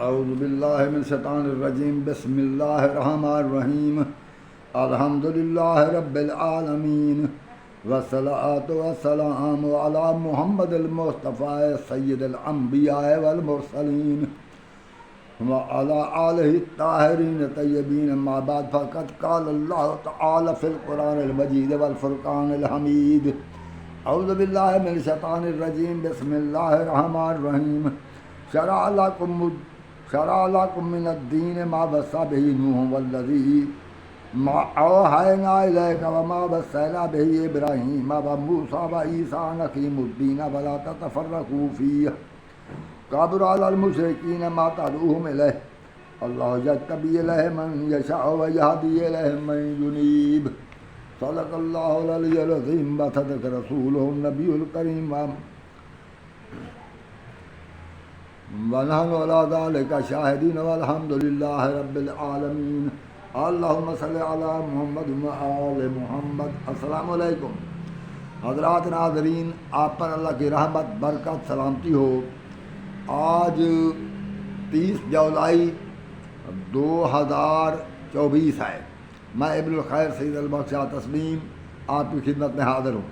اعوذ باللہ من الشیطان الرجیم بسم اللہ الرحمن الرحیم الحمدللہ رب العالمین والصلاة والسلام علی محمد المصطفى سید الانبیاء والمرسلین وعلى آلہ الطاہرین الطیبین اما بعد فقد قال اللہ تعالی فی القرآن المجید والفرقان الحمید اعوذ باللہ من الشیطان الرجیم بسم اللہ الرحمن الرحیم شرع لكم من الدین ما وصى به نوح والذی اوحینا الیک وما وصینا به ابراہیم وموسیٰ وعیسیٰ ان اقیموا الدین ولا تتفرقوا فیہ کبر علی المشرکین ما تدعوہم الیہ اللہ یجتبی الیہ من یشاء ویہدی الیہ من ینیب صدق اللہ العلی العظیم وصدق رسولہ النبی الکریم ونحن علی ذلک شاہدین والحمد للہ رب العالمین اللہم صلی علی محمد وآل محمد۔ السلام علیکم حضرات ناظرین، آپ پر اللہ کی رحمت برکت سلامتی ہو۔ آج 30 جولائی 2024 ہے۔ میں ابن الخیر سید البخشا تسلیم آپ کی خدمت میں حاضر ہوں۔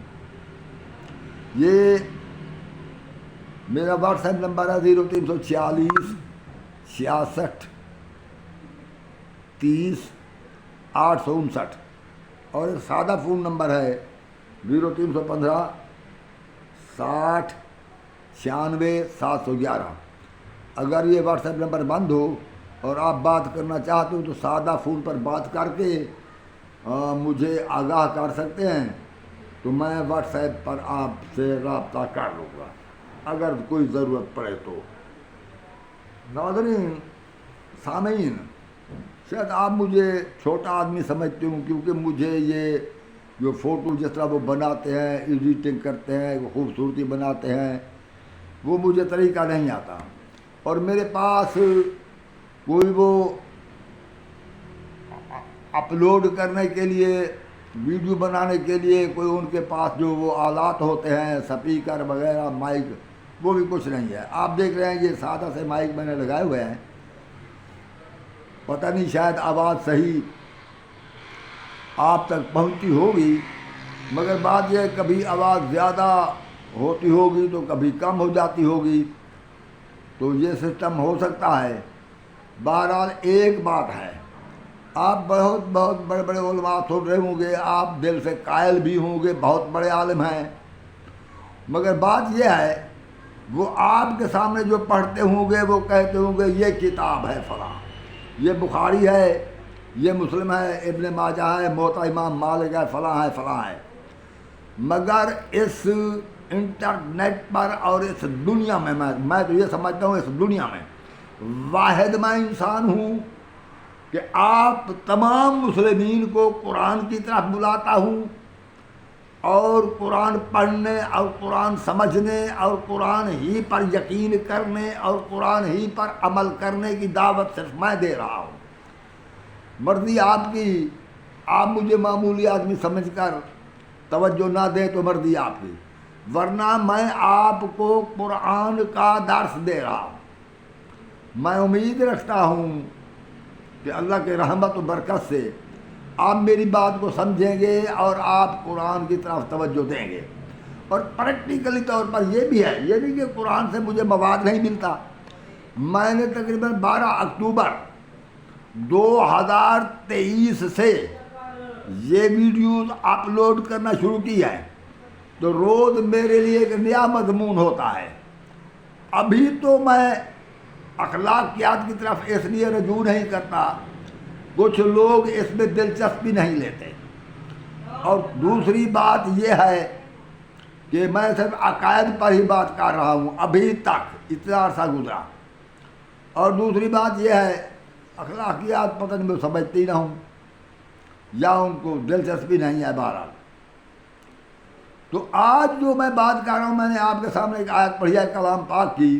یہ میرا واٹس ایپ نمبر ہے 0346 66 30 859 اور ایک سادہ فون نمبر ہے 0315 60 96 711۔ اگر یہ واٹس ایپ نمبر بند ہو اور آپ بات کرنا چاہتے ہو تو سادہ فون پر بات کر کے مجھے آگاہ کر سکتے ہیں، تو میں واٹس ایپ پر آپ سے رابطہ کر لوں گا اگر کوئی ضرورت پڑے تو۔ ناظرین سامعین، شاید آپ مجھے چھوٹا آدمی سمجھتے ہوں، کیونکہ مجھے یہ جو فوٹو جس طرح وہ بناتے ہیں، ایڈیٹنگ کرتے ہیں، وہ خوبصورتی بناتے ہیں، وہ مجھے طریقہ نہیں آتا، اور میرے پاس کوئی وہ اپلوڈ کرنے کے لیے، ویڈیو بنانے کے لیے کوئی ان کے پاس جو وہ آلات ہوتے ہیں، سپیکر وغیرہ، مائک، وہ بھی کچھ نہیں ہے۔ آپ دیکھ رہے ہیں یہ سادہ سے مائک میں نے لگائے ہوئے ہیں، پتہ نہیں شاید آواز صحیح آپ تک پہنچتی ہوگی، مگر بات یہ ہے کبھی آواز زیادہ ہوتی ہوگی تو کبھی کم ہو جاتی ہوگی، تو یہ سسٹم ہو سکتا ہے۔ بہرحال ایک بات ہے، آپ بہت بڑے بڑے علماء سن رہے ہوں گے، آپ دل سے قائل بھی ہوں گے بہت بڑے عالم ہیں، مگر بات یہ ہے وہ آپ کے سامنے جو پڑھتے ہوں گے وہ کہتے ہوں گے یہ کتاب ہے فلاں، یہ بخاری ہے، یہ مسلم ہے، ابن ماجہ ہے، موطا امام مالک ہے، فلاں ہے فلاں ہے، مگر اس انٹرنیٹ پر اور اس دنیا میں میں تو یہ سمجھتا ہوں اس دنیا میں واحد میں انسان ہوں کہ آپ تمام مسلمین کو قرآن کی طرف بلاتا ہوں، اور قرآن پڑھنے اور قرآن سمجھنے اور قرآن ہی پر یقین کرنے اور قرآن ہی پر عمل کرنے کی دعوت صرف میں دے رہا ہوں۔ مرضی آپ کی، آپ مجھے معمولی آدمی سمجھ کر توجہ نہ دیں تو مرضی آپ کی، ورنہ میں آپ کو قرآن کا درس دے رہا ہوں۔ میں امید رکھتا ہوں کہ اللہ کے رحمت و برکت سے آپ میری بات کو سمجھیں گے اور آپ قرآن کی طرف توجہ دیں گے۔ اور پریکٹیکلی طور پر یہ بھی ہے، یہ نہیں کہ قرآن سے مجھے مواد نہیں ملتا۔ میں نے تقریباً 12 اکتوبر 2023 سے یہ ویڈیوز اپلوڈ کرنا شروع کی ہے، تو روز میرے لیے ایک نیا مضمون ہوتا ہے۔ ابھی تو میں اخلاقیات کی طرف اس لیے رجوع نہیں کرتا، کچھ لوگ اس میں دلچسپی نہیں لیتے، اور دوسری بات یہ ہے کہ میں صرف عقائد پر ہی بات کر رہا ہوں ابھی تک، اتنا عرصہ گزرا، اور دوسری بات یہ ہے اخلاقیات پتہ نہیں میں سمجھتی نہ ہوں یا ان کو دلچسپی نہیں ہے۔ بہرحال تو آج جو میں بات کر رہا ہوں، میں نے آپ کے سامنے ایک آیت پڑھی ہے کلام پاک کی۔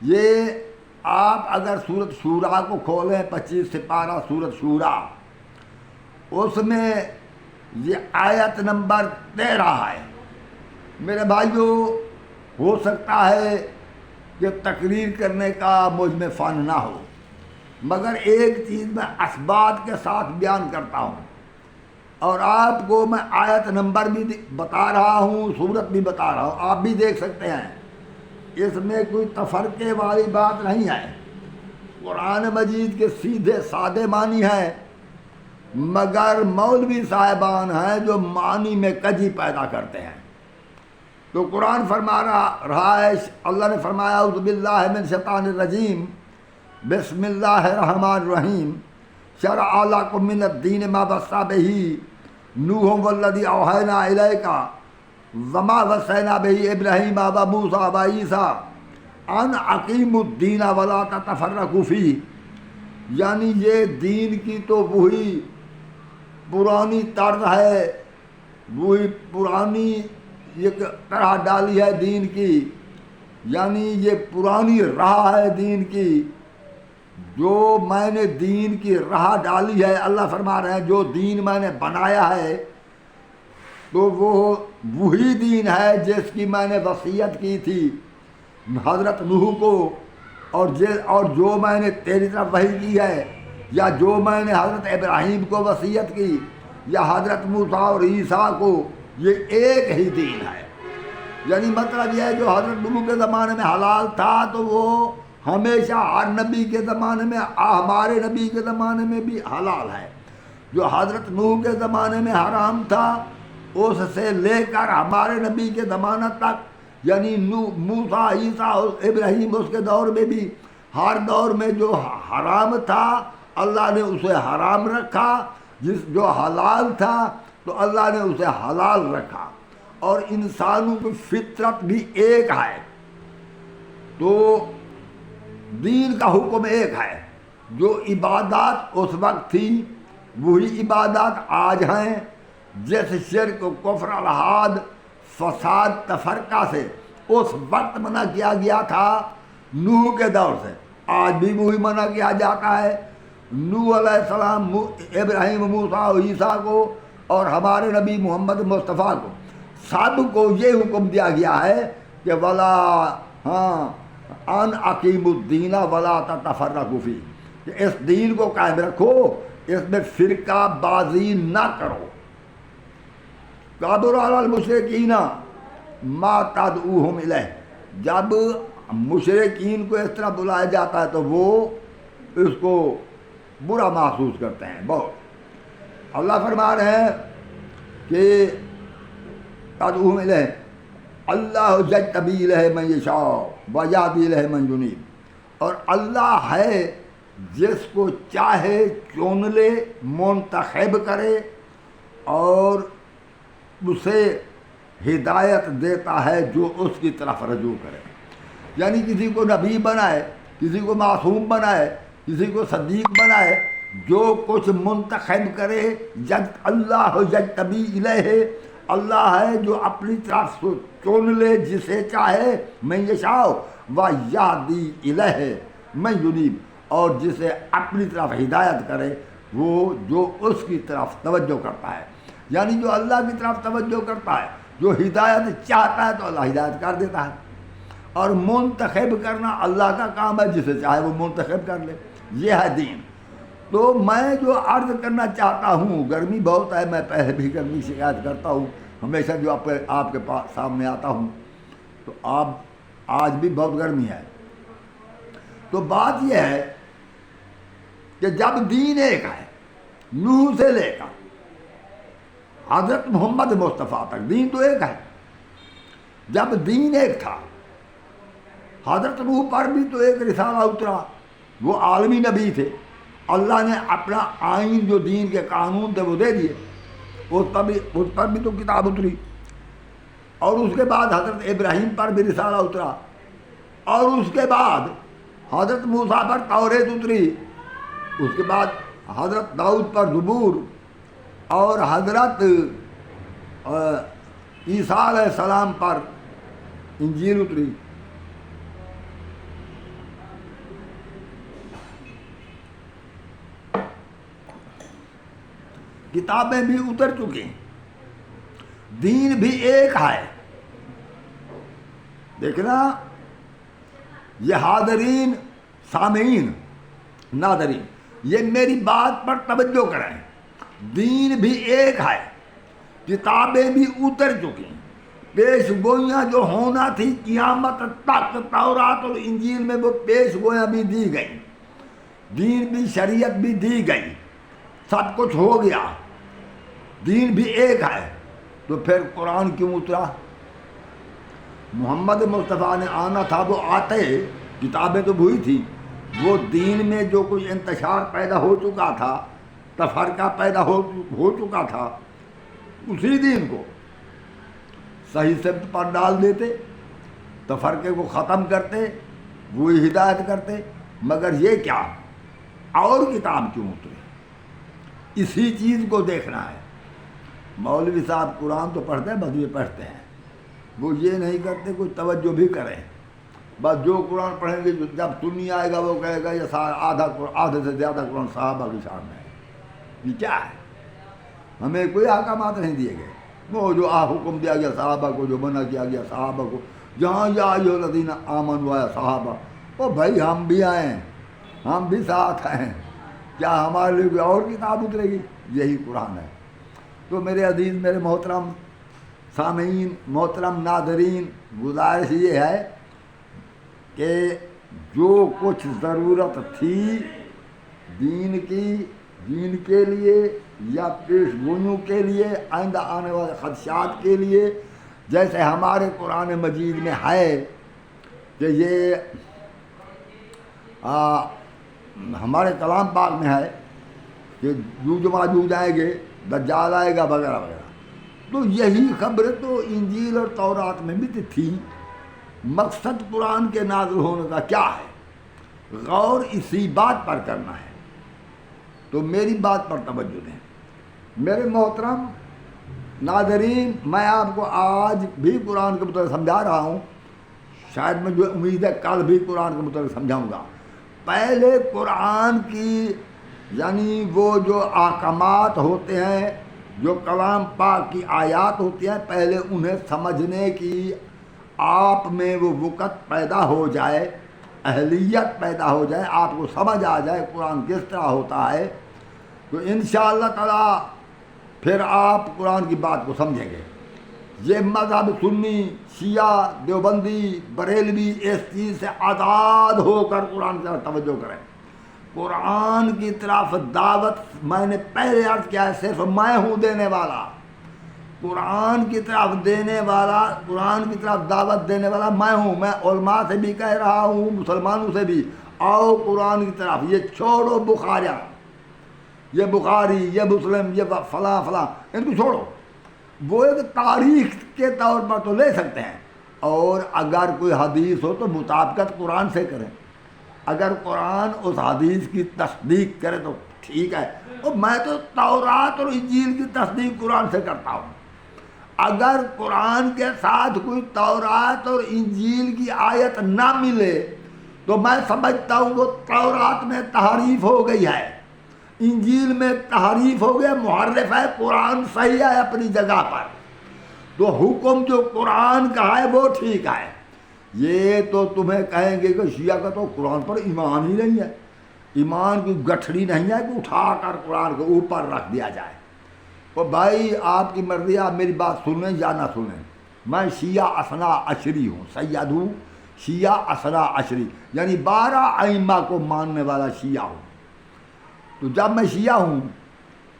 یہ آپ اگر سورۃ شورا کو کھولیں، 25 سپارہ سورۃ شورا، اس میں یہ آیت نمبر 13 ہے۔ میرے بھائیو، ہو سکتا ہے کہ تقریر کرنے کا مجھ میں فن نہ ہو، مگر ایک چیز میں اسبات کے ساتھ بیان کرتا ہوں، اور آپ کو میں آیت نمبر بھی بتا رہا ہوں، صورت بھی بتا رہا ہوں، آپ بھی دیکھ سکتے ہیں، اس میں کوئی تفرقے والی بات نہیں ہے۔ قرآن مجید کے سیدھے سادے معنی ہیں، مگر مولوی صاحبان ہیں جو معنی میں کجی پیدا کرتے ہیں۔ تو قرآن فرما رہا ہے، اللہ نے فرمایا اعوذ باللہ من الشیطان الرجیم بسم اللہ الرحمن الرحیم شرع لکم من الدین ما وصی بہ نوح والذی اوحینا الیک وما وصینا بہ ابراہیم وموسیٰ وعیسیٰ ان اقیموا الدین ولا تتفرقوا فیہ، یعنی یہ دین کی تو وہی پرانی طرز ہے، وہی پرانی ایک طرح ڈالی ہے دین کی، یعنی یہ پرانی راہ ہے دین کی، جو میں نے دین کی راہ ڈالی ہے۔ اللہ فرما رہے ہیں جو دین میں نے بنایا ہے تو وہ وہی دین ہے جس کی میں نے وصیت کی تھی حضرت نوح کو، اور جو میں نے تیری طرف وحی کی ہے، یا جو میں نے حضرت ابراہیم کو وصیت کی، یا حضرت موسیٰ اور عیسیٰ کو، یہ ایک ہی دین ہے۔ یعنی مطلب یہ ہے جو حضرت نوح کے زمانے میں حلال تھا تو وہ ہمیشہ ہر نبی کے زمانے میں، ہمارے نبی کے زمانے میں بھی حلال ہے۔ جو حضرت نوح کے زمانے میں حرام تھا اس سے لے کر ہمارے نبی کے زمانہ تک، یعنی موسیٰ عیسیٰ اور ابراہیم اس کے دور میں بھی، ہر دور میں جو حرام تھا اللہ نے اسے حرام رکھا، جو حلال تھا تو اللہ نے اسے حلال رکھا، اور انسانوں کی فطرت بھی ایک ہے، تو دین کا حکم ایک ہے۔ جو عبادات اس وقت تھی وہی عبادات آج ہیں، جیسے شرک، کفر، الحاد، فساد، تفرقہ سے اس وقت منع کیا گیا تھا نوح کے دور سے، آج بھی وہی منع کیا جاتا ہے۔ نوح علیہ السلام، ابراہیم، موسیٰ و عیسیٰ کو، اور ہمارے نبی محمد مصطفیٰ کو، سب کو یہ حکم دیا گیا ہے کہ ان اقیموا الدین ولا تتفرقوا فیہ، کہ اس دین کو قائم رکھو، اس میں فرقہ بازی نہ کرو۔ کبر علی المشرکین ما تدعوہم الیہ، جب مشرکین کو اس طرح بلایا جاتا ہے تو وہ اس کو برا محسوس کرتے ہیں بہت۔ اللہ فرما رہے ہیں کہ تدعوہم الیہ اللہ یجتبی الیہ من یشاء ویہدی الیہ من ینیب، اور اللہ ہے جس کو چاہے چن لے، منتخب کرے، اور اسے ہدایت دیتا ہے جو اس کی طرف رجوع کرے۔ یعنی کسی کو نبی بنائے، کسی کو معصوم بنائے، کسی کو صدیق بنائے، جو کچھ منتخب کرے، اللہ یجتبی الیہ، اللہ ہے جو اپنی طرف سے چن لے جسے چاہے، من یشاء ویہدی الیہ من ینیب، اور جسے اپنی طرف ہدایت کرے وہ جو اس کی طرف توجہ کرتا ہے۔ یعنی جو اللہ کی طرف توجہ کرتا ہے، جو ہدایت چاہتا ہے تو اللہ ہدایت کر دیتا ہے، اور منتخب کرنا اللہ کا کام ہے، جسے چاہے وہ منتخب کر لے، یہ ہے دین۔ تو میں جو عرض کرنا چاہتا ہوں، گرمی بہت ہے، میں پہلے بھی گرمی شکایت کرتا ہوں ہمیشہ جو آپ کے پاس سامنے آتا ہوں، تو آج بھی بہت گرمی ہے۔ تو بات یہ ہے کہ جب دین ایک ہے، نوح سے لے کر حضرت محمد مصطفیٰ تک دین تو ایک ہے۔ جب دین ایک تھا، حضرت نوح پر بھی تو ایک رسالہ اترا، وہ عالمی نبی تھے، اللہ نے اپنا آئین جو دین کے قانون تھے وہ دے دیے، اس پر بھی تو کتاب اتری، اور اس کے بعد حضرت ابراہیم پر بھی رسالہ اترا، اور اس کے بعد حضرت موسیٰ پر توریت اتری، اس کے بعد حضرت داؤد پر زبور، اور حضرت عیسیٰ علیہ السلام پر انجیل اتری۔ کتابیں بھی اتر چکی ہیں، دین بھی ایک ہے۔ دیکھنا یہ حاضرین سامعین ناظرین یہ میری بات پر توجہ کریں، دین بھی ایک ہے، کتابیں بھی اتر چکی، پیش گوئیاں جو ہونا تھی قیامت تک تورات اور انجیل میں وہ پیش گوئیاں بھی دی گئی، دین بھی شریعت بھی دی گئی، سب کچھ ہو گیا، دین بھی ایک ہے، تو پھر قرآن کیوں اترا؟ محمد مصطفیٰ نے آنا تھا، وہ آتے، کتابیں تو وہی تھی، وہ دین میں جو کچھ انتشار پیدا ہو چکا تھا، تفرقہ پیدا ہو چکا تھا، اسی دین کو صحیح سمت پر ڈال دیتے، تفرقے کو ختم کرتے، وہی ہدایت کرتے۔ مگر یہ کیا، اور کتاب کیوں اتری؟ اسی چیز کو دیکھنا ہے۔ مولوی صاحب قرآن تو پڑھتے ہیں، بس یہ پڑھتے ہیں، وہ یہ نہیں کرتے کوئی توجہ بھی کریں، بس جو قرآن پڑھیں گے، جب سنی آئے گا وہ کہے گا یہ آدھے سے زیادہ قرآن صحابہ کی شان میں ہے۔ یہ کیا ہے؟ ہمیں کوئی احکامات نہیں دیے گئے، وہ جو حکم دیا گیا صحابہ کو، جو منع کیا گیا صحابہ کو، جہاں یا ایھا الذین آمنوا آیا صحابہ، او بھائی ہم بھی آئے ہیں، ہم بھی ساتھ ہیں، کیا ہمارے لیے کوئی اور کتاب اترے گی؟ یہی قرآن ہے۔ تو میرے عزیز، میرے محترم سامعین، محترم ناظرین، گزارش یہ ہے کہ جو کچھ ضرورت تھی دین کی، دین کے لیے یا پیش گوئیوں کے لیے، آئندہ آنے والے خدشات کے لیے، جیسے ہمارے قرآن مجید میں ہے کہ یہ ہمارے کلام پاک میں ہے کہ یوج ماجوج آئیں گے، دجال آئے گا وغیرہ وغیرہ، تو یہی خبریں تو انجیل اور تورات میں بھی تھی۔ مقصد قرآن کے نازل ہونے کا کیا ہے؟ غور اسی بات پر کرنا ہے۔ تو میری بات پر توجہ دیں میرے محترم ناظرین، میں آپ کو آج بھی قرآن کے متعلق سمجھا رہا ہوں، شاید میں جو امید ہے کل بھی قرآن کے متعلق سمجھاؤں گا۔ پہلے قرآن کی یعنی وہ جو احکامات ہوتے ہیں، جو کلام پاک کی آیات ہوتی ہیں، پہلے انہیں سمجھنے کی آپ میں وہ وقت پیدا ہو جائے، اہلیت پیدا ہو جائے، آپ کو سمجھ آ جائے قرآن کس طرح ہوتا ہے، تو انشاءاللہ تعالیٰ پھر آپ قرآن کی بات کو سمجھیں گے۔ یہ مذہب سنی، شیعہ، دیوبندی، بریلوی اس چیز سے آزاد ہو کر قرآن کی طرف توجہ کریں۔ قرآن کی طرف دعوت، میں نے پہلے عرض کیا ہے، صرف میں ہوں دینے والا، قرآن کی طرف دینے والا، قرآن کی طرف دعوت دینے والا میں ہوں۔ میں علماء سے بھی کہہ رہا ہوں، مسلمانوں سے بھی، آؤ قرآن کی طرف، یہ چھوڑو بخاریاں، یہ بخاری، یہ مسلم، یہ فلاں فلاں، ان کو چھوڑو۔ وہ ایک تاریخ کے طور پر تو لے سکتے ہیں، اور اگر کوئی حدیث ہو تو مطابقت قرآن سے کریں، اگر قرآن اس حدیث کی تصدیق کرے تو ٹھیک ہے، اور میں تو تورات اور انجیل کی تصدیق قرآن سے کرتا ہوں۔ اگر قرآن کے ساتھ کوئی تورات اور انجیل کی آیت نہ ملے تو میں سمجھتا ہوں وہ تورات میں تحریف ہو گئی ہے، انجیل میں تحریف ہو گیا، محرف ہے، قرآن صحیح ہے اپنی جگہ پر، تو حکم جو قرآن کا ہے وہ ٹھیک ہے۔ یہ تو تمہیں کہیں گے کہ شیعہ کا تو قرآن پر ایمان ہی نہیں ہے، ایمان کی گٹھڑی نہیں ہے کہ اٹھا کر قرآن کو اوپر رکھ دیا جائے۔ تو بھائی آپ کی مرضی، آپ میری بات سنیں یا نہ سنیں، میں شیعہ اثنا عشری ہوں، سید ہوں، شیعہ اثنا عشری، یعنی 12 ائمہ کو ماننے والا شیعہ ہوں۔ تو جب میں شیعہ ہوں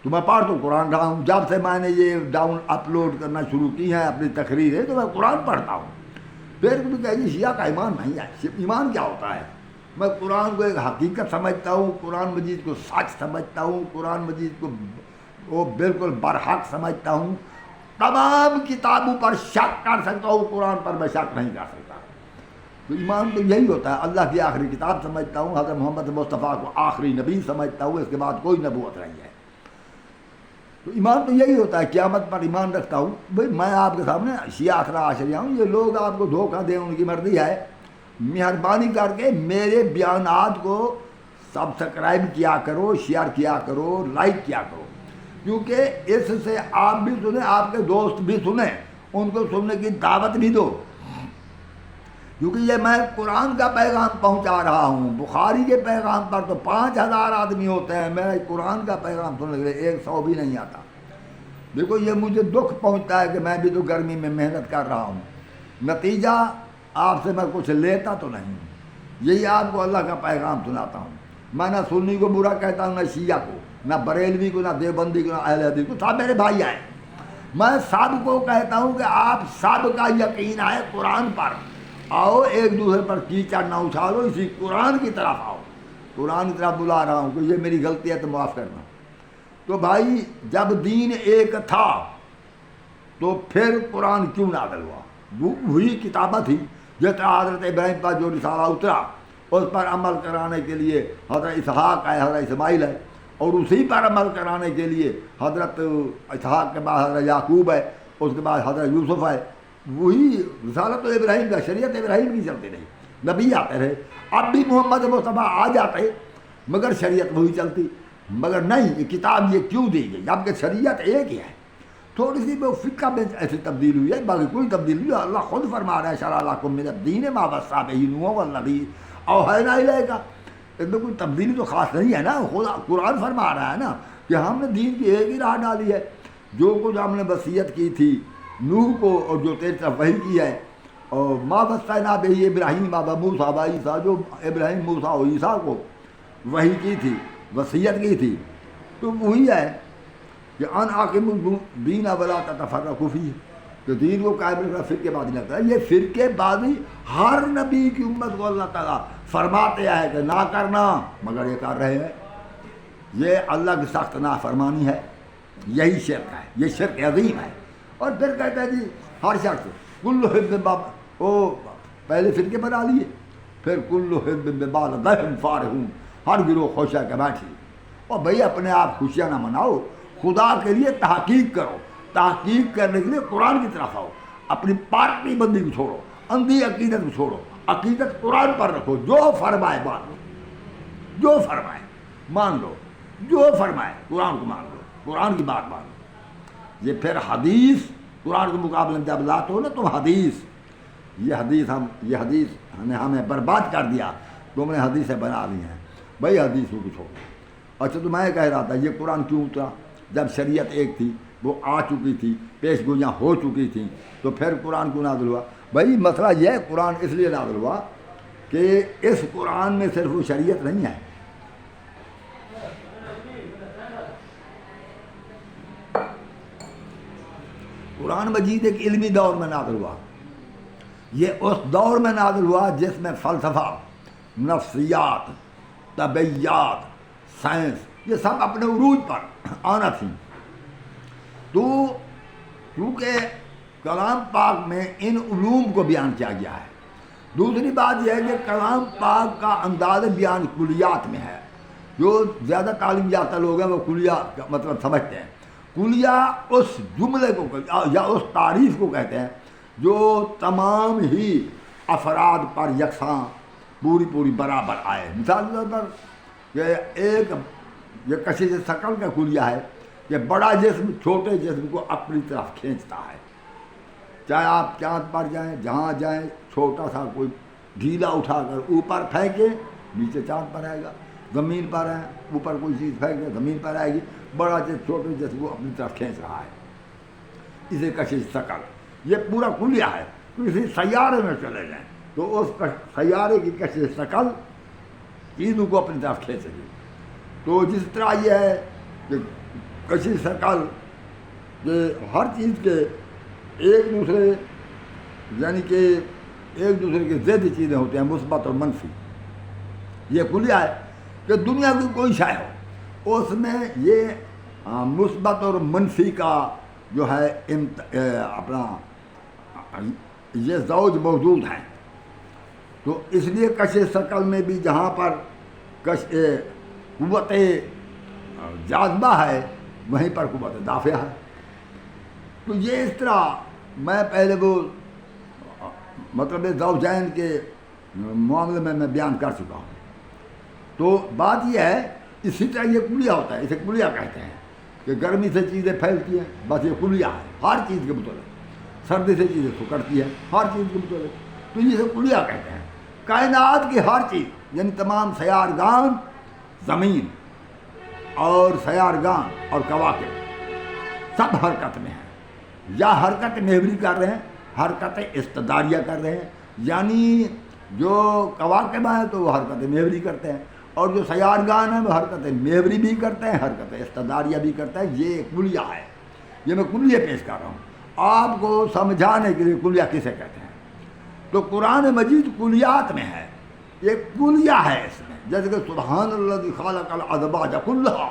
تو میں پڑھ تو قرآن رہا ہوں، جب سے میں نے یہ ڈاؤن اپلوڈ کرنا شروع کی ہیں اپنی تقریریں تو میں قرآن پڑھتا ہوں۔ پھر بھی کہیں شیعہ کا ایمان نہیں ہے، ایمان کیا ہوتا ہے؟ میں قرآن کو ایک حقیقت سمجھتا ہوں، قرآن مجید کو سچ سمجھتا ہوں، قرآن مجید کو وہ بالکل برحق سمجھتا ہوں۔ تمام کتابوں پر شک کر سکتا ہوں، قرآن پر میں شک نہیں کر سکتا۔ تو ایمان تو یہی ہوتا ہے، اللہ کی آخری کتاب سمجھتا ہوں، حضرت محمد مصطفیٰ کو آخری نبی سمجھتا ہوں، اس کے بعد کوئی نبوت نہیں ہے۔ تو ایمان تو یہی ہوتا ہے، قیامت پر ایمان رکھتا ہوں۔ بھئی میں آپ کے سامنے شیعہ اثنا عشریہ ہوں، یہ لوگ آپ کو دھوکہ دیں ان کی مرضی ہے، مہربانی کر کے میرے بیانات کو سبسکرائب کیا کرو، شیئر کیا کرو، لائک کیا کرو، کیونکہ اس سے آپ بھی سنیں، آپ کے دوست بھی سنیں، ان کو سننے کی دعوت بھی دو۔ کیونکہ یہ میں قرآن کا پیغام پہنچا رہا ہوں. بخاری کے پیغام پر تو 5,000 آدمی ہوتے ہیں، میرا قرآن کا پیغام سننے کے لیے 100 بھی نہیں آتا. دیکھو یہ مجھے دکھ پہنچتا ہے کہ میں بھی تو گرمی میں محنت کر رہا ہوں، نتیجہ آپ سے میں کچھ لیتا تو نہیں ہوں. یہی آپ کو اللہ کا پیغام سناتا ہوں. میں نہ سنی کو برا کہتا ہوں، نہ شیعہ کو، نہ بریلوی کو، نہ دیوبندی کو، نہ اہل حدیث کو، سب میرے بھائی ہیں. میں سب کو کہتا ہوں کہ آپ سب کا یقین ہے قرآن پر، آؤ ایک دوسرے پر کیچڑ نہ اچھالو، اسی قرآن کی طرف آؤ. قرآن کی طرف بلا رہا ہوں کہ یہ میری غلطی ہے تو معاف کرنا. تو بھائی جب دین ایک تھا تو پھر قرآن کیوں نازل ہوا؟ وہی کتابیں تھی جس طرح حضرت ابراہیم پر جو رسالہ اترا اس پر عمل کرانے کے لیے حضرت اسحاق ہے، حضرت اسماعیل ہے، اور اسی پر عمل کرانے کے لیے حضرت اسحاق کے بعد حضرت یعقوب ہے، اس کے بعد حضرت یوسف ہے. وہی رسالت تو ابراہیم کا، شریعت ابراہیم کی چلتی رہی، نبی آتے رہے. اب بھی محمد مصطفیٰ آ جاتے مگر شریعت وہی چلتی. مگر نہیں، یہ کتاب یہ کیوں دی گئی جبکہ شریعت ایک ہی ہے؟ تھوڑی سی وہ فقہ میں ایسی تبدیل ہوئی ہے، باقی کوئی تبدیل نہیں. اللہ خود فرما رہا ہے شرع لکم من الدین ما وصی بہ نوح والذی اوحینا الیک. اس میں کوئی تبدیلی تو خاص نہیں ہے نا. خدا قرآن فرما رہا ہے نا کہ ہم نے دین کی ایک ہی راہ ڈالی ہے. جو کچھ ہم نے وصیت کی تھی نوح کو اور جو تیری طرف وحی کی ہے، اور ما وصینا بہ ابراہیم و موسیٰ و عیسیٰ، جو ابراہیم، موسیٰ اور عیسیٰ کو وحی کی تھی، وصیت کی تھی، تو وہی ہے کہ ان اقیموا الدین ولا تتفرقوا فیہ، کہ دین کو قائم رکھنا فرقے بازی نہیں کرتا. یہ فرقے بازی ہر نبی کی امت کو اللہ تعالیٰ فرماتے ہیں کہ نہ کرنا، مگر یہ کر رہے ہیں. یہ اللہ کی سخت نافرمانی ہے، یہی شرک ہے، یہ شرک عظیم ہے. اور پھر کہتے ہیں جی ہر شخص کل حزب وہ پہلے فرقے بنا لیے، پھر کل حزب بما لدیہم فرحون، ہر گروہ خوش ہے کہ بیٹھی. اور بھئی اپنے آپ خوشیاں نہ مناؤ، خدا کے لیے تحقیق کرو. تحقیق کرنے کے لیے قرآن کی طرف آؤ. اپنی پارٹی بندی کو چھوڑو، اندھی عقیدت کو چھوڑو، عقیدت قرآن پر رکھو. جو فرمائے مان لو، جو فرمائے مان لو، جو فرمائے قرآن کو مان لو، قرآن کی بات مان لو. یہ پھر حدیث قرآن کے مقابلے میں جب لاتے ہو نا تم حدیث، یہ حدیث نے ہمیں برباد کر دیا، تم نے حدیثیں بنا لی ہیں. بھائی حدیثوں کو چھوڑو. اچھا تو میں کہہ رہا تھا یہ قرآن کیوں اترا؟ جب شریعت ایک تھی، وہ آ چکی تھی، پیش گوئیاں ہو چکی تھیں، تو پھر قرآن کیوں نازل ہوا؟ بھائی مسئلہ یہ ہے قرآن اس لیے نازل ہوا کہ اس قرآن میں صرف وہ شریعت نہیں ہے. قرآن مجید ایک علمی دور میں نازل ہوا. یہ اس دور میں نازل ہوا جس میں فلسفہ، نفسیات، طبیعیات، سائنس یہ سب اپنے عروج پر آنا تھی. تو کیونکہ کلام پاک میں ان علوم کو بیان کیا گیا ہے. دوسری بات یہ ہے کہ کلام پاک کا انداز بیان کلیات میں ہے. جو زیادہ تعلیم یافتہ لوگ ہیں وہ کلیہ کا مطلب سمجھتے ہیں. کلیہ اس جملے کو یا اس تعریف کو کہتے ہیں جو تمام ہی افراد پر یکساں پوری برابر آئے. مثال کے طور پر یہ کشش ثقل کا کلیہ ہے کہ بڑا جسم چھوٹے جسم کو اپنی طرف کھینچتا ہے. چاہے آپ چاند پر جائیں، جہاں جائیں، چھوٹا سا کوئی ڈھیلا اٹھا کر اوپر پھینکے نیچے چاند پر آئے گا، زمین پر ہے اوپر کوئی چیز پھینکے زمین پر آئے گی. بڑا جسم چھوٹے جسم کو اپنی طرف کھینچ رہا ہے، اسے کشش ثقل. یہ پورا کلیہ ہے. کسی سیارے میں چلے جائیں تو اس سیارے کی کشش ثقل چیزوں کو اپنی طرف کھینچے گی. تو جس طرح یہ ہے کہ کشش ثقل کہ ہر چیز کے ایک دوسرے یعنی کہ ایک دوسرے کے ضد چیزیں ہوتے ہیں، مثبت اور منفی. یہ کلیہ ہے کہ دنیا کی کوئی شے ہو اس میں یہ مثبت اور منفی کا جو ہے اپنا یہ زوج موجود ہیں. تو اس لیے کشش ثقل میں بھی جہاں پر قوت جاذبہ ہے وہیں پر قوت دافعہ ہے. تو یہ اس طرح میں پہلے وہ مطلب زوجین کے معاملے میں بیان کر چکا ہوں. تو بات یہ ہے اسی طرح یہ کلیہ ہوتا ہے، اسے کلیہ کہتے ہیں کہ گرمی سے چیزیں پھیلتی ہیں، بس یہ کلیہ ہے ہر چیز کے متعلق. سردی سے چیزیں سکڑتی ہیں ہر چیز کے متعلق. تو یہ سب کلیہ کہتے ہیں۔ کائنات کی ہر چیز یعنی تمام سیارگان، زمین اور سیارگان اور کواکب سب حرکت میں ہیں، یا حرکت محوری کر رہے ہیں، حرکت استداریہ کر رہے ہیں، یعنی جو کواکب ہیں تو وہ حرکت محوری کرتے ہیں، اور جو سیارگان ہیں وہ حرکت محوری بھی کرتے ہیں، حرکت استداریہ بھی کرتے ہیں۔ یہ کلیہ ہے، یہ میں کلیہ پیش کر رہا ہوں آپ کو سمجھانے کے لیے۔ کلیہ کسے کہتے ہیں؟ تو قرآن مجید کلیات میں ہے، یہ کلیہ ہے اس میں، جیسے کہ سبحان الذی خلق الازواج کلھا،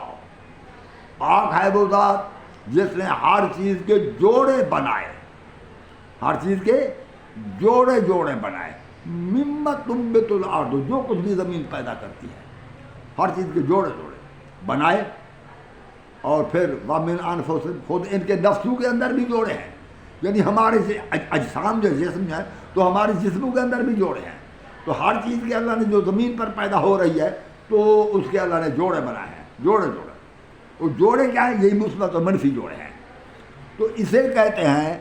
پاک ہے وہ ذات جس نے ہر چیز کے جوڑے بنائے، ہر چیز کے جوڑے جوڑے بنائے، مما تنبت الارض، جو کچھ بھی زمین پیدا کرتی ہے ہر چیز کے جوڑے جوڑے بنائے، اور پھر وَمِنْ أَنفُسِهِمْ، خود ان کے نفسوں کے اندر بھی جوڑے ہیں، یعنی ہمارے اجسام جو جسم ہے تو ہمارے جسموں کے اندر بھی جوڑے ہیں، تو ہر چیز کے اللہ نے جو زمین پر پیدا ہو رہی ہے تو اس کے اللہ نے جوڑے بنائے ہیں، جوڑے جوڑے، وہ جوڑے کیا ہیں؟ یہی مثبت اور منفی جوڑے ہیں، تو اسے کہتے ہیں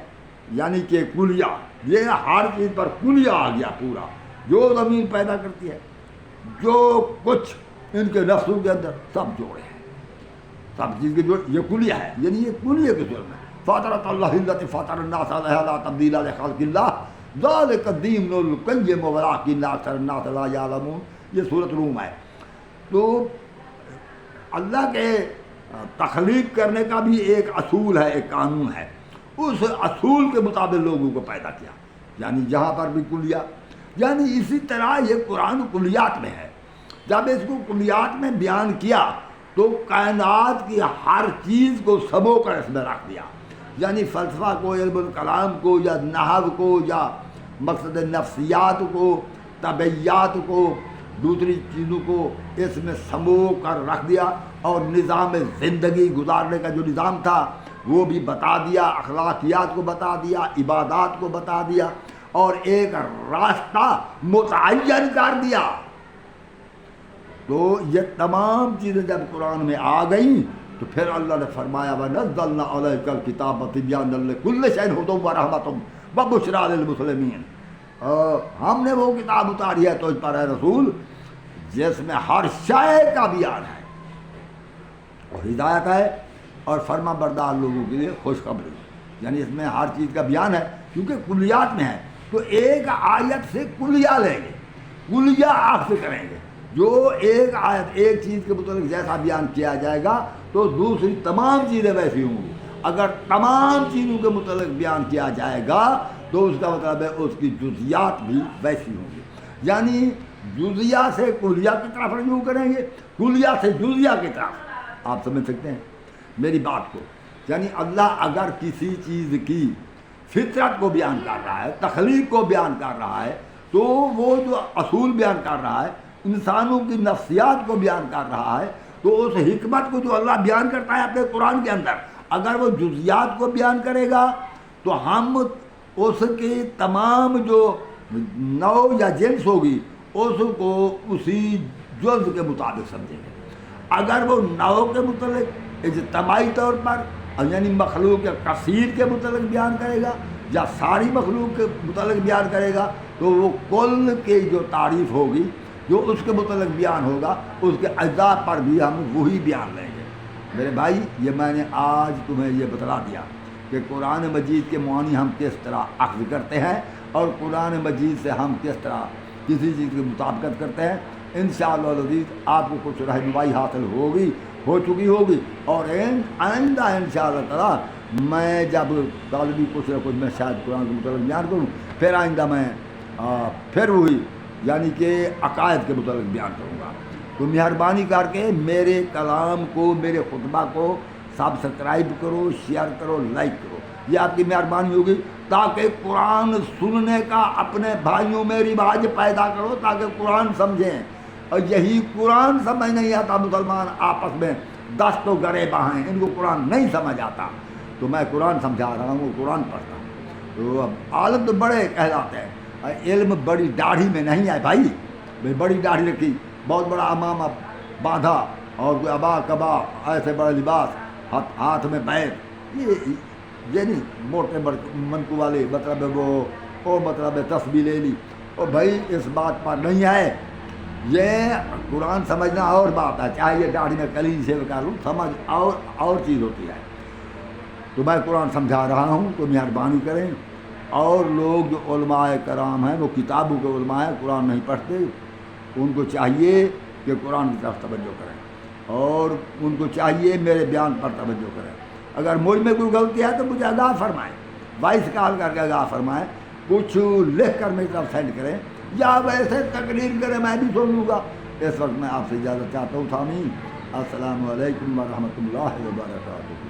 یعنی کہ کلیہ۔ یہ ہر چیز پر کلیہ آ گیا پورا، جو زمین پیدا کرتی ہے، جو کچھ ان کے نفسوں کے اندر سب جوڑے ہیں، سب چیز کے جوڑے، یہ کلیہ ہے، یعنی یہ کلیہ کے صورت میں فطرۃ اللہ التی فطر الناس علیہا لا تبدیل لخلق اللہ ذلک الدین القیم ولکن اکثر الناس لا یعلمون، یہ سورۃ روم ہے۔ تو اللہ کے تخلیق کرنے کا بھی ایک اصول ہے، ایک قانون ہے، اس اصول کے مطابق لوگوں کو پیدا کیا، یعنی جہاں پر بھی کلیہ، یعنی اسی طرح یہ قرآن کلیات میں ہے۔ جب اس کو کلیات میں بیان کیا تو کائنات کی ہر چیز کو سمو کر اس میں رکھ دیا، یعنی فلسفہ کو، علم الکلام کو، یا نحو کو، یا مقصد نفسیات کو، طبعیات کو، دوسری چیزوں کو اس میں سمو کر رکھ دیا، اور نظام زندگی گزارنے کا جو نظام تھا وہ بھی بتا دیا، اخلاقیات کو بتا دیا، عبادات کو بتا دیا، اور ایک راستہ متعین کر دیا۔ تو یہ تمام چیزیں جب قرآن میں آ گئیں تو پھر اللہ نے فرمایا وَنَزَّلْنَا عَلَيْكَ الْكِتَابَ تِبْيَانًا لِكُلِّ شَيْءٍ هُدًى وَرَحْمَةً وَبُشْرَىٰ لِلْمُسْلِمِينَ، ہم نے وہ کتاب اتاری ہے تجھ پر اے رسول جس میں ہر شے کا بیان ہے، اور ہدایت ہے اور فرما بردار لوگوں کے لیے خوشخبری، یعنی اس میں ہر چیز کا بیان ہے، کیونکہ کلیات میں ہے تو ایک آیت سے کلیہ لیں گے، کلیہ اخذ کریں گے، جو ایک آیت ایک چیز کے متعلق جیسا بیان کیا جائے گا تو دوسری تمام چیزیں ویسی ہوں گی، اگر تمام چیزوں کے متعلق بیان کیا جائے گا تو اس کا مطلب ہے اس کی جزیات بھی ویسی ہوں گی، یعنی جزیہ سے کلیہ کی طرف رجوع کریں گے، کلیہ سے جزیہ کی طرف۔ آپ سمجھ سکتے ہیں میری بات کو؟ یعنی اللہ اگر کسی چیز کی فطرت کو بیان کر رہا ہے، تخلیق کو بیان کر رہا ہے، تو وہ جو اصول بیان کر رہا ہے، انسانوں کی نفسیات کو بیان کر رہا ہے، تو اس حکمت کو جو اللہ بیان کرتا ہے اپنے قرآن کے اندر، اگر وہ جزیات کو بیان کرے گا تو ہم اس کی تمام جو نوع یا جنس ہوگی اس کو اسی جز کے مطابق سمجھیں گے۔ اگر وہ نوع کے متعلق اجتماعی طور پر یعنی مخلوق کثیر کے متعلق بیان کرے گا یا ساری مخلوق کے متعلق بیان کرے گا تو وہ کل کی جو تعریف ہوگی، جو اس کے متعلق بیان ہوگا، اس کے اجزاء پر بھی ہم وہی بیان لیں گے۔ میرے بھائی، یہ میں نے آج تمہیں یہ بتلا دیا کہ قرآن مجید کے معانی ہم کس طرح اخذ کرتے ہیں اور قرآن مجید سے ہم کس طرح کسی چیز کی مطابقت کرتے ہیں۔ انشاءاللہ العزیز آپ کو کچھ رہنمائی حاصل ہو چکی ہوگی، اور آئندہ انشاءاللہ تعالی میں جب طالبی کچھ نہ کچھ میں شاید قرآن کے متعلق بیان کروں، پھر آئندہ میں پھر وہی یعنی کہ عقائد کے متعلق بیان کروں گا۔ تو مہربانی کر کے میرے کلام کو، میرے خطبہ کو سبسکرائب کرو، شیئر کرو، لائک کرو، یہ آپ کی مہربانی ہوگی، تاکہ قرآن سننے کا اپنے بھائیوں میں رواج پیدا کرو، تاکہ قرآن سمجھیں۔ اور یہی قرآن سمجھ نہیں آتا، مسلمان آپس میں دست و گریباں ہیں، ان کو قرآن نہیں سمجھ آتا، تو میں قرآن سمجھا رہا ہوں، وہ قرآن پڑھتا ہوں۔ تو اب عالم تو بڑے کہلاتے ہیں، علم بڑی داڑھی میں نہیں ہے بھائی، بڑی داڑھی رکھی، بہت بڑا امامہ باندھا، اور کوئی ابا کبا ایسے بڑا لباس، ہاتھ میں بیت، یہ نہیں موٹے منکو والے، مطلب وہ مطلب تسبیح لے لی اور بھائی اس بات پر نہیں ہے، یہ قرآن سمجھنا اور بات ہے، چاہے یہ داڑھی میں کلی سے کر لوں، سمجھ اور چیز ہوتی ہے۔ تو میں قرآن سمجھا رہا ہوں تو مہربانی کریں، اور لوگ جو علماء کرام ہیں وہ کتابوں کے علماء ہیں، قرآن نہیں پڑھتے، ان کو چاہیے کہ قرآن کی طرف توجہ کریں، اور ان کو چاہیے میرے بیان پر توجہ کریں۔ اگر مجھ میں کوئی غلطی ہے تو مجھے آگاہ فرمائیں، وائس کال کر کے آگاہ فرمائیں، کچھ لکھ کر میری طرف سینڈ کریں، یا ویسے تقریر کریں، میں بھی سن لوں گا۔ اس وقت میں آپ سے اجازت چاہتا ہوں، سامعین السلام علیکم ورحمۃ اللہ وبرکاتہ۔